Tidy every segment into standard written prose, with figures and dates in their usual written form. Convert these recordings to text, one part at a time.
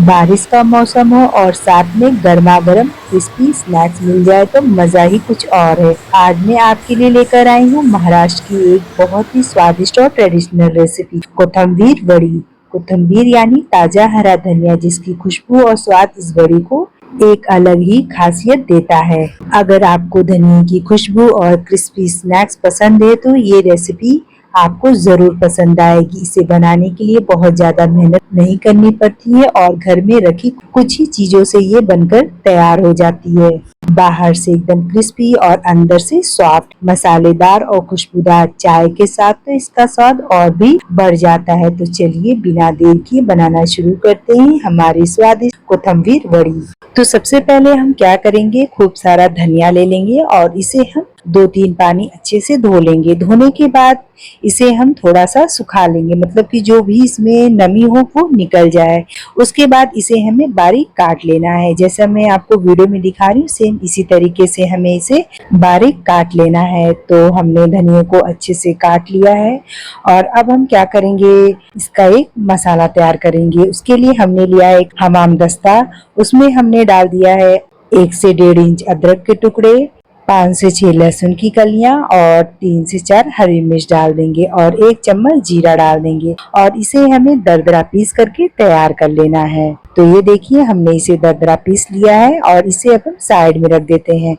बारिश का मौसम हो और साथ में गर्मा गर्म क्रिस्पी स्नैक्स मिल जाए तो मज़ा ही कुछ और है। आज मैं आपके लिए लेकर आई हूँ महाराष्ट्र की एक बहुत ही स्वादिष्ट और ट्रेडिशनल रेसिपी, कोथिंबीर वड़ी। कोथिंबीर यानी ताजा हरा धनिया, जिसकी खुशबू और स्वाद इस वड़ी को एक अलग ही खासियत देता है। अगर आपको धनिया की खुशबू और क्रिस्पी स्नैक्स पसंद है तो ये रेसिपी आपको जरूर पसंद आएगी। इसे बनाने के लिए बहुत ज्यादा मेहनत नहीं करनी पड़ती है और घर में रखी कुछ ही चीजों से ये बनकर तैयार हो जाती है। बाहर से एकदम क्रिस्पी और अंदर से सॉफ्ट, मसालेदार और खुशबूदार। चाय के साथ तो इसका स्वाद और भी बढ़ जाता है। तो चलिए बिना देर किए बनाना शुरू करते हैं हमारी स्वादिष्ट कोथिंबीर वड़ी। तो सबसे पहले हम क्या करेंगे, खूब सारा धनिया ले लेंगे और इसे हम 2-3 पानी अच्छे से धो लेंगे। धोने के बाद इसे हम थोड़ा सा सुखा लेंगे, मतलब कि जो भी इसमें नमी हो वो निकल जाए। उसके बाद इसे हमें बारीक काट लेना है। जैसा मैं आपको वीडियो में दिखा रही हूँ सेम इसी तरीके से हमें इसे बारीक काट लेना है। तो हमने धनिया को अच्छे से काट लिया है और अब हम क्या करेंगे, इसका एक मसाला तैयार करेंगे। उसके लिए हमने लिया है एक हमाम दस्ता, उसमें हमने डाल दिया है 1 से 1.5 इंच अदरक के टुकड़े, 5 से 6 लहसुन की कलियां और 3 से 4 हरी मिर्च डाल देंगे और 1 चम्मच जीरा डाल देंगे और इसे हमें दरदरा पीस करके तैयार कर लेना है। तो ये देखिए हमने इसे दरदरा पीस लिया है और इसे अब हम साइड में रख देते हैं।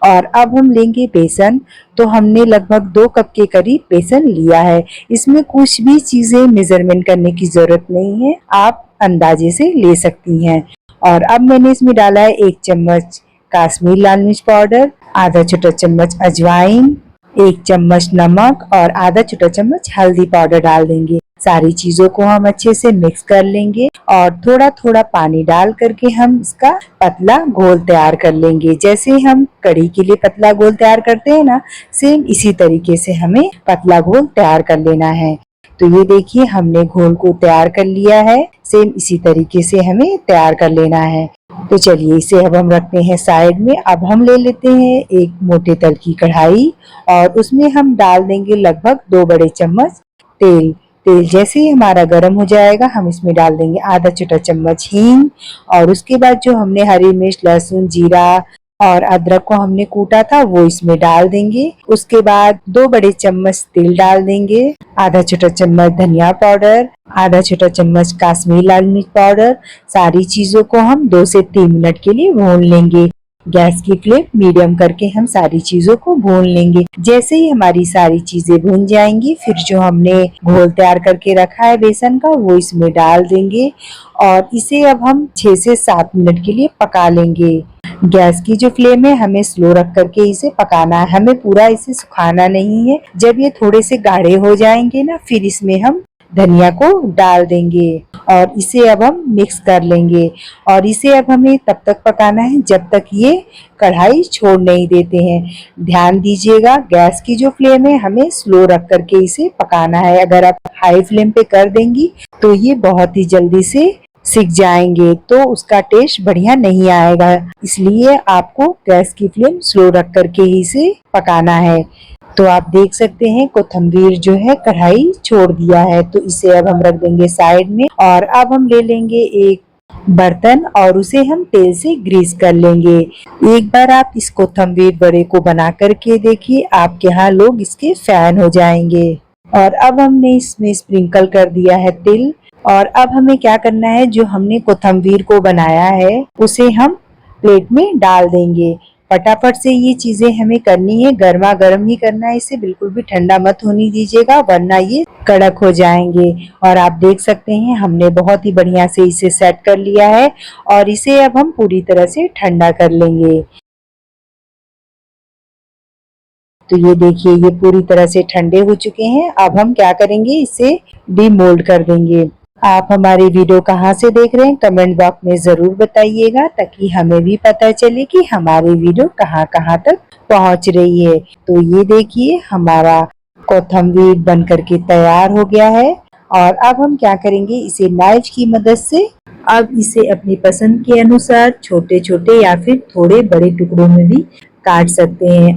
और अब हम लेंगे बेसन। तो हमने लगभग 2 कप के करीब बेसन लिया है। इसमें कुछ भी चीजें मेजरमेंट करने की जरूरत नहीं है, आप अंदाजे से ले सकती हैं। और अब मैंने इसमें डाला है 1 चम्मच काश्मीर लाल मिर्च पाउडर, आधा छोटा चम्मच अजवाइन, 1 चम्मच नमक और आधा छोटा चम्मच हल्दी पाउडर डाल देंगे। सारी चीजों को हम अच्छे से मिक्स कर लेंगे और थोड़ा थोड़ा पानी डाल करके हम इसका पतला घोल तैयार कर लेंगे। जैसे हम कढ़ी के लिए पतला घोल तैयार करते हैं ना, सेम इसी तरीके से हमें पतला घोल तैयार कर लेना है। तो ये देखिए हमने घोल को तैयार कर लिया है, सेम इसी तरीके से हमें तैयार कर लेना है। तो चलिए इसे अब हम रखते हैं साइड में। अब हम ले लेते हैं एक मोटे तल की कढ़ाई और उसमें हम डाल देंगे लगभग 2 बड़े चम्मच तेल। तेल जैसे ही हमारा गर्म हो जाएगा हम इसमें डाल देंगे आधा छोटा चम्मच हींग और उसके बाद जो हमने हरी मिर्च, लहसुन, जीरा और अदरक को हमने कूटा था वो इसमें डाल देंगे। उसके बाद 2 बड़े चम्मच तिल डाल देंगे, आधा छोटा चम्मच धनिया पाउडर, आधा छोटा चम्मच काश्मीरी लाल मिर्च पाउडर। सारी चीजों को हम 2 से 3 मिनट के लिए भून लेंगे। गैस की फ्लेम मीडियम करके हम सारी चीजों को भून लेंगे। जैसे ही हमारी सारी चीजें भून जाएंगी फिर जो हमने घोल तैयार करके रखा है बेसन का वो इसमें डाल देंगे और इसे अब हम 6 से 7 मिनट के लिए पका लेंगे। गैस की जो फ्लेम है हमें स्लो रख करके इसे पकाना है, हमें पूरा इसे सुखाना नहीं है। जब ये थोड़े से गाढ़े हो जाएंगे ना फिर इसमें हम धनिया को डाल देंगे और इसे अब हम मिक्स कर लेंगे। और इसे अब हमें तब तक पकाना है जब तक ये कढ़ाई छोड़ नहीं देते हैं। ध्यान दीजिएगा गैस की जो फ्लेम है हमें स्लो रख करके इसे पकाना है। अगर आप हाई फ्लेम पे कर देंगी तो ये बहुत ही जल्दी से सिक जाएंगे तो उसका टेस्ट बढ़िया नहीं आएगा। इसलिए आपको गैस की फ्लेम स्लो रख करके ही इसे पकाना है। तो आप देख सकते हैं कोथिंबीर जो है कढ़ाई छोड़ दिया है। तो इसे अब हम रख देंगे साइड में और अब हम ले लेंगे एक बर्तन और उसे हम तेल से ग्रीस कर लेंगे। एक बार आप इस कोथिंबीर बड़े को बना करके देखिए, आपके यहाँ लोग इसके फैन हो जाएंगे। और अब हमने इसमें स्प्रिंकल कर दिया है तिल। और अब हमें क्या करना है, जो हमने कोथिंबीर को बनाया है उसे हम प्लेट में डाल देंगे। फटाफट से ये चीजें हमें करनी है, गर्मा गर्म ही करना है इसे, बिल्कुल भी ठंडा मत होने दीजिएगा वरना ये कड़क हो जाएंगे। और आप देख सकते हैं हमने बहुत ही बढ़िया से इसे सेट कर लिया है और इसे अब हम पूरी तरह से ठंडा कर लेंगे। तो ये देखिए ये पूरी तरह से ठंडे हो चुके हैं। अब हम क्या करेंगे, इसे डीमोल्ड कर देंगे। आप हमारी वीडियो कहाँ से देख रहे हैं कमेंट बॉक्स में जरूर बताइएगा ताकि हमें भी पता चले कि हमारी वीडियो कहाँ कहाँ तक पहुँच रही है। तो ये देखिए हमारा कोथिंबीर बन करके तैयार हो गया है। और अब हम क्या करेंगे, इसे नाइफ की मदद से अब इसे अपनी पसंद के अनुसार छोटे छोटे या फिर थोड़े बड़े टुकड़ों में भी काट सकते हैं।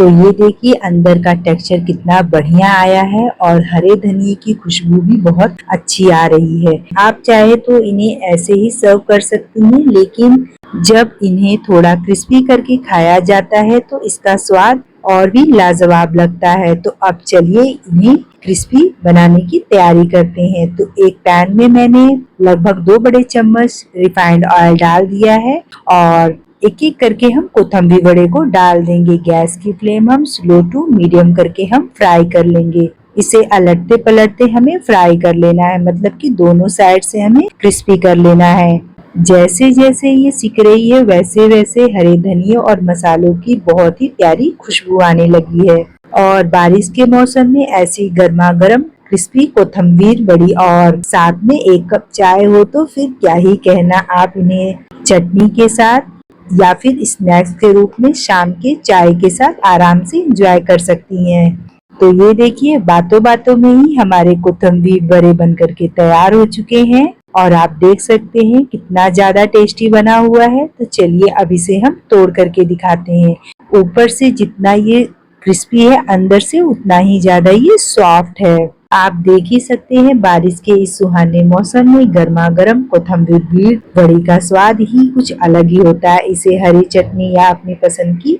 तो ये देखिए अंदर का टेक्सचर कितना बढ़िया आया है और हरे धनिये की खुशबू भी बहुत अच्छी आ रही है। आप चाहे तो इन्हें ऐसे ही सर्व कर सकती हैं, लेकिन जब इन्हें थोड़ा क्रिस्पी करके खाया जाता है तो इसका स्वाद और भी लाजवाब लगता है। तो अब चलिए इन्हें क्रिस्पी बनाने की तैयारी करते हैं। तो एक पैन में मैंने लगभग 2 बड़े चम्मच रिफाइंड ऑयल डाल दिया है और एक एक करके हम कोथंबी वड़े को डाल देंगे। गैस की फ्लेम हम स्लो टू मीडियम करके हम फ्राई कर लेंगे। इसे अलटते पलटते हमें फ्राई कर लेना है, मतलब कि दोनों साइड से हमें क्रिस्पी कर लेना है। जैसे जैसे ये सिक रही है वैसे वैसे हरे धनिये और मसालों की बहुत ही प्यारी खुशबू आने लगी है। और बारिश के मौसम में ऐसी गर्मा गर्म क्रिस्पी कोथंबीर बड़ी और साथ में 1 कप चाय हो तो फिर क्या ही कहना। आप इन्हें चटनी के साथ या फिर स्नैक्स के रूप में शाम के चाय के साथ आराम से एंजॉय कर सकती हैं। तो ये देखिए बातों बातों में ही हमारे कोथंबीर बड़े बन करके तैयार हो चुके हैं और आप देख सकते हैं कितना ज्यादा टेस्टी बना हुआ है। तो चलिए अब इसे हम तोड़ करके दिखाते हैं। ऊपर से जितना ये क्रिस्पी है अंदर से उतना ही ज्यादा ये सॉफ्ट है। आप देख ही सकते हैं बारिश के इस सुहाने मौसम में गर्मा गर्म कोथंबीर बड़ी का स्वाद ही कुछ अलग ही होता है। इसे हरी चटनी या अपनी पसंद की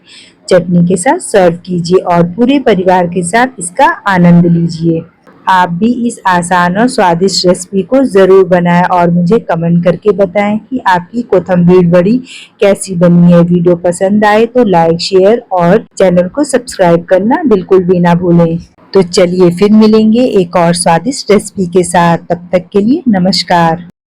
चटनी के साथ सर्व कीजिए और पूरे परिवार के साथ इसका आनंद लीजिए। आप भी इस आसान और स्वादिष्ट रेसिपी को जरूर बनाएं और मुझे कमेंट करके बताएं कि आपकी कोथंबीर बड़ी कैसी बनी है। वीडियो पसंद आए तो लाइक शेयर और चैनल को सब्सक्राइब करना बिल्कुल भी ना भूलें। तो चलिए फिर मिलेंगे एक और स्वादिष्ट रेसिपी के साथ। तब तक के लिए नमस्कार।